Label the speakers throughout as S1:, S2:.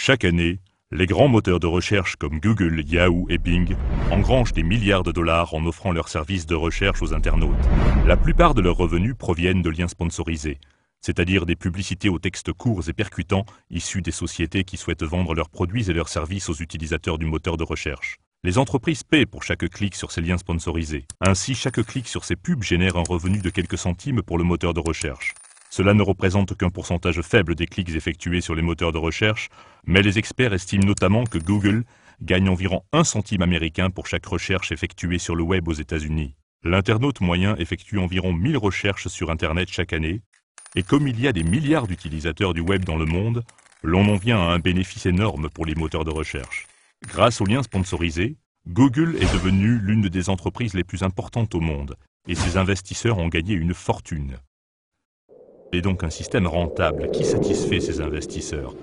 S1: Chaque année, les grands moteurs de recherche comme Google, Yahoo et Bing engrangent des milliards de dollars en offrant leurs services de recherche aux internautes. La plupart de leurs revenus proviennent de liens sponsorisés, c'est-à-dire des publicités aux textes courts et percutants issus des sociétés qui souhaitent vendre leurs produits et leurs services aux utilisateurs du moteur de recherche. Les entreprises paient pour chaque clic sur ces liens sponsorisés. Ainsi, chaque clic sur ces pubs génère un revenu de quelques centimes pour le moteur de recherche. Cela ne représente qu'un pourcentage faible des clics effectués sur les moteurs de recherche, mais les experts estiment notamment que Google gagne environ 1 centime américain pour chaque recherche effectuée sur le web aux États-Unis. L'internaute moyen effectue environ 1000 recherches sur Internet chaque année, et comme il y a des milliards d'utilisateurs du web dans le monde, l'on en vient à un bénéfice énorme pour les moteurs de recherche. Grâce aux liens sponsorisés, Google est devenue l'une des entreprises les plus importantes au monde, et ses investisseurs ont gagné une fortune. C'est donc un système rentable qui satisfait ces investisseurs,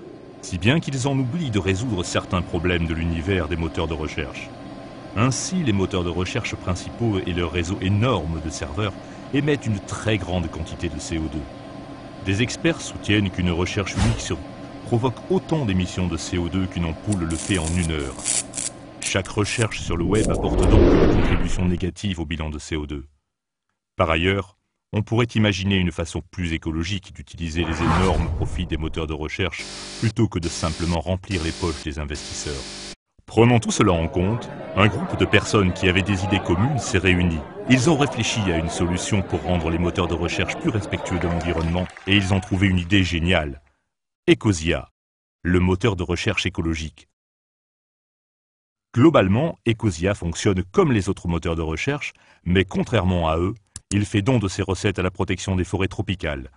S1: si bien qu'ils en oublient de résoudre certains problèmes de l'univers des moteurs de recherche. Ainsi, les moteurs de recherche principaux et leur réseau énorme de serveurs émettent une très grande quantité de CO2. Des experts soutiennent qu'une recherche unique provoque autant d'émissions de CO2 qu'une ampoule le fait en 1 heure. Chaque recherche sur le web apporte donc une contribution négative au bilan de CO2. Par ailleurs, on pourrait imaginer une façon plus écologique d'utiliser les énormes profits des moteurs de recherche plutôt que de simplement remplir les poches des investisseurs. Prenant tout cela en compte, un groupe de personnes qui avaient des idées communes s'est réuni. Ils ont réfléchi à une solution pour rendre les moteurs de recherche plus respectueux de l'environnement et ils ont trouvé une idée géniale. Ecosia, le moteur de recherche écologique. Globalement, Ecosia fonctionne comme les autres moteurs de recherche, mais contrairement à eux, il fait don de ses recettes à la protection des forêts tropicales.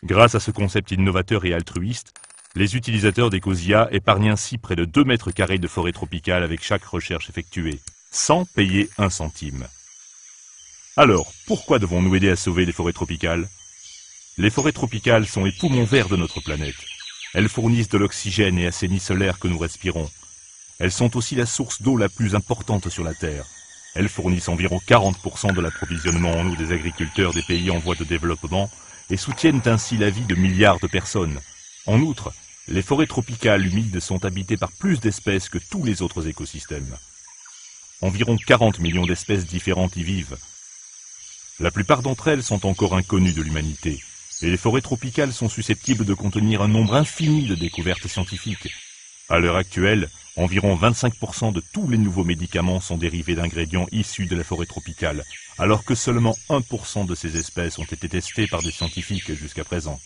S1: Grâce à ce concept innovateur et altruiste, les utilisateurs d'Ecosia épargnent ainsi près de 2 mètres carrés de forêt tropicale avec chaque recherche effectuée, sans payer 1 centime. Alors, pourquoi devons-nous aider à sauver les forêts tropicales? Les forêts tropicales sont les poumons verts de notre planète. Elles fournissent de l'oxygène et assainissent l'air que nous respirons. Elles sont aussi la source d'eau la plus importante sur la Terre. Elles fournissent environ 40% de l'approvisionnement en eau des agriculteurs des pays en voie de développement et soutiennent ainsi la vie de milliards de personnes. En outre, les forêts tropicales humides sont habitées par plus d'espèces que tous les autres écosystèmes. Environ 40 millions d'espèces différentes y vivent. La plupart d'entre elles sont encore inconnues de l'humanité, et les forêts tropicales sont susceptibles de contenir un nombre infini de découvertes scientifiques. À l'heure actuelle, environ 25% de tous les nouveaux médicaments sont dérivés d'ingrédients issus de la forêt tropicale, alors que seulement 1% de ces espèces ont été testées par des scientifiques jusqu'à présent.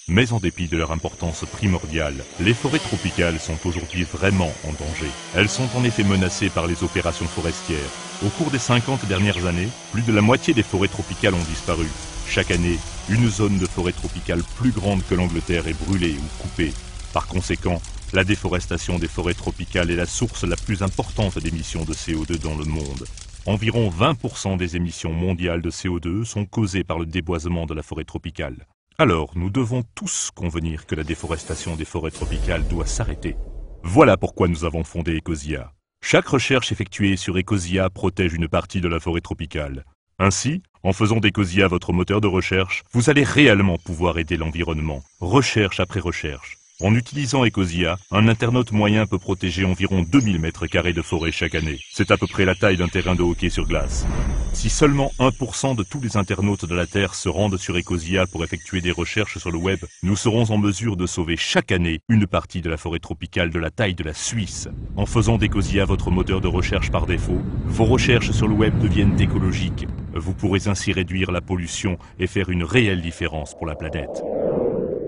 S1: Mais en dépit de leur importance primordiale, les forêts tropicales sont aujourd'hui vraiment en danger. Elles sont en effet menacées par les opérations forestières. Au cours des 50 dernières années, plus de la moitié des forêts tropicales ont disparu. Chaque année, une zone de forêt tropicale plus grande que l'Angleterre est brûlée ou coupée. Par conséquent, la déforestation des forêts tropicales est la source la plus importante d'émissions de CO2 dans le monde. Environ 20% des émissions mondiales de CO2 sont causées par le déboisement de la forêt tropicale. Alors, nous devons tous convenir que la déforestation des forêts tropicales doit s'arrêter. Voilà pourquoi nous avons fondé Ecosia. Chaque recherche effectuée sur Ecosia protège une partie de la forêt tropicale. Ainsi, en faisant d'Ecosia votre moteur de recherche, vous allez réellement pouvoir aider l'environnement, recherche après recherche. En utilisant Ecosia, un internaute moyen peut protéger environ 2000 mètres carrés de forêt chaque année. C'est à peu près la taille d'un terrain de hockey sur glace. Si seulement 1% de tous les internautes de la Terre se rendent sur Ecosia pour effectuer des recherches sur le web, nous serons en mesure de sauver chaque année une partie de la forêt tropicale de la taille de la Suisse. En faisant d'Ecosia votre moteur de recherche par défaut, vos recherches sur le web deviennent écologiques. Vous pourrez ainsi réduire la pollution et faire une réelle différence pour la planète.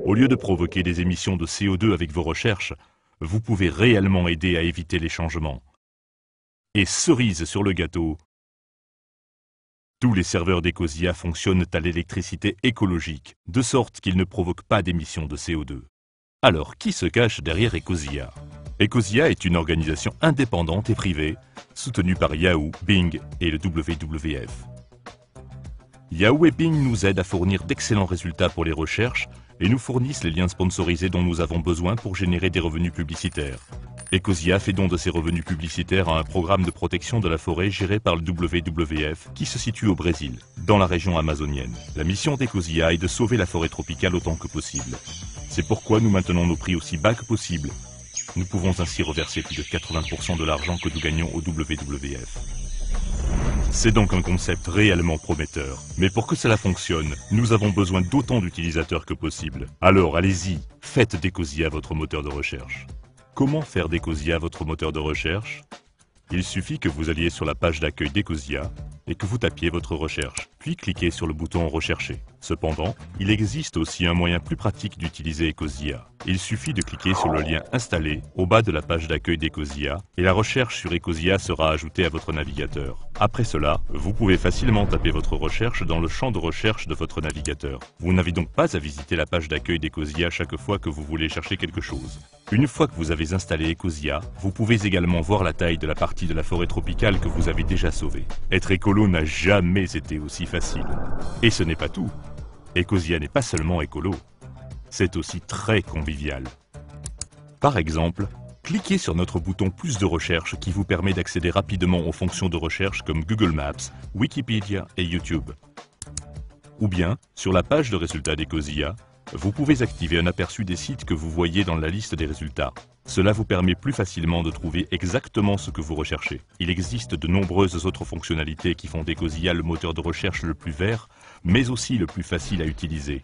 S1: Au lieu de provoquer des émissions de CO2 avec vos recherches, vous pouvez réellement aider à éviter les changements. Et cerise sur le gâteau, tous les serveurs d'Ecosia fonctionnent à l'électricité écologique, de sorte qu'ils ne provoquent pas d'émissions de CO2. Alors, qui se cache derrière Ecosia? Ecosia est une organisation indépendante et privée, soutenue par Yahoo, Bing et le WWF. Yahoo et Bing nous aident à fournir d'excellents résultats pour les recherches et nous fournissent les liens sponsorisés dont nous avons besoin pour générer des revenus publicitaires. Ecosia fait don de ses revenus publicitaires à un programme de protection de la forêt géré par le WWF qui se situe au Brésil, dans la région amazonienne. La mission d'Ecosia est de sauver la forêt tropicale autant que possible. C'est pourquoi nous maintenons nos prix aussi bas que possible Nous pouvons ainsi reverser plus de 80% de l'argent que nous gagnons au WWF. C'est donc un concept réellement prometteur. Mais pour que cela fonctionne, nous avons besoin d'autant d'utilisateurs que possible. Alors allez-y, faites d'Ecosia votre moteur de recherche. Comment faire d'Ecosia votre moteur de recherche? Il suffit que vous alliez sur la page d'accueil d'Ecosia et que vous tapiez votre recherche, puis cliquez sur le bouton « Rechercher ». Cependant, il existe aussi un moyen plus pratique d'utiliser Ecosia. Il suffit de cliquer sur le lien « Installer » au bas de la page d'accueil d'Ecosia et la recherche sur Ecosia sera ajoutée à votre navigateur. Après cela, vous pouvez facilement taper votre recherche dans le champ de recherche de votre navigateur. Vous n'avez donc pas à visiter la page d'accueil d'Ecosia chaque fois que vous voulez chercher quelque chose. Une fois que vous avez installé Ecosia, vous pouvez également voir la taille de la partie de la forêt tropicale que vous avez déjà sauvée. Être écolo n'a jamais été aussi facile. Et ce n'est pas tout. Ecosia n'est pas seulement écolo, c'est aussi très convivial. Par exemple, cliquez sur notre bouton Plus de recherche qui vous permet d'accéder rapidement aux fonctions de recherche comme Google Maps, Wikipédia et YouTube. Ou bien, sur la page de résultats d'Ecosia, vous pouvez activer un aperçu des sites que vous voyez dans la liste des résultats. Cela vous permet plus facilement de trouver exactement ce que vous recherchez. Il existe de nombreuses autres fonctionnalités qui font d'Ecosia le moteur de recherche le plus vert, mais aussi le plus facile à utiliser.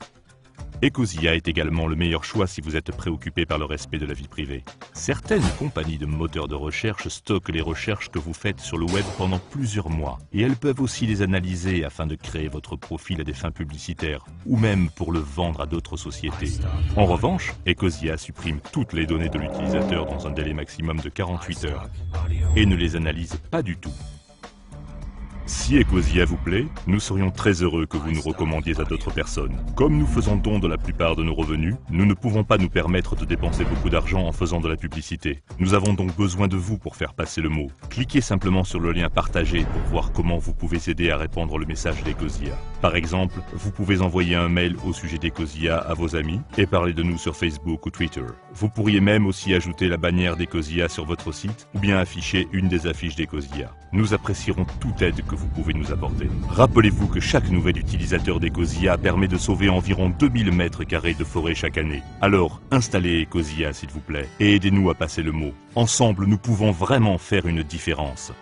S1: Ecosia est également le meilleur choix si vous êtes préoccupé par le respect de la vie privée. Certaines compagnies de moteurs de recherche stockent les recherches que vous faites sur le web pendant plusieurs mois, et elles peuvent aussi les analyser afin de créer votre profil à des fins publicitaires, ou même pour le vendre à d'autres sociétés. En revanche, Ecosia supprime toutes les données de l'utilisateur dans un délai maximum de 48 heures, et ne les analyse pas du tout. Si Ecosia vous plaît, nous serions très heureux que vous nous recommandiez à d'autres personnes. Comme nous faisons don de la plupart de nos revenus, nous ne pouvons pas nous permettre de dépenser beaucoup d'argent en faisant de la publicité. Nous avons donc besoin de vous pour faire passer le mot. Cliquez simplement sur le lien partagé pour voir comment vous pouvez aider à répandre le message d'Ecosia. Par exemple, vous pouvez envoyer un mail au sujet d'Ecosia à vos amis et parler de nous sur Facebook ou Twitter. Vous pourriez même aussi ajouter la bannière d'Ecosia sur votre site ou bien afficher une des affiches d'Ecosia. Nous apprécierons toute aide que vous pouvez nous apporter. Rappelez-vous que chaque nouvel utilisateur d'Ecosia permet de sauver environ 2000 mètres carrés de forêt chaque année. Alors, installez Ecosia s'il vous plaît et aidez-nous à passer le mot. Ensemble, nous pouvons vraiment faire une différence.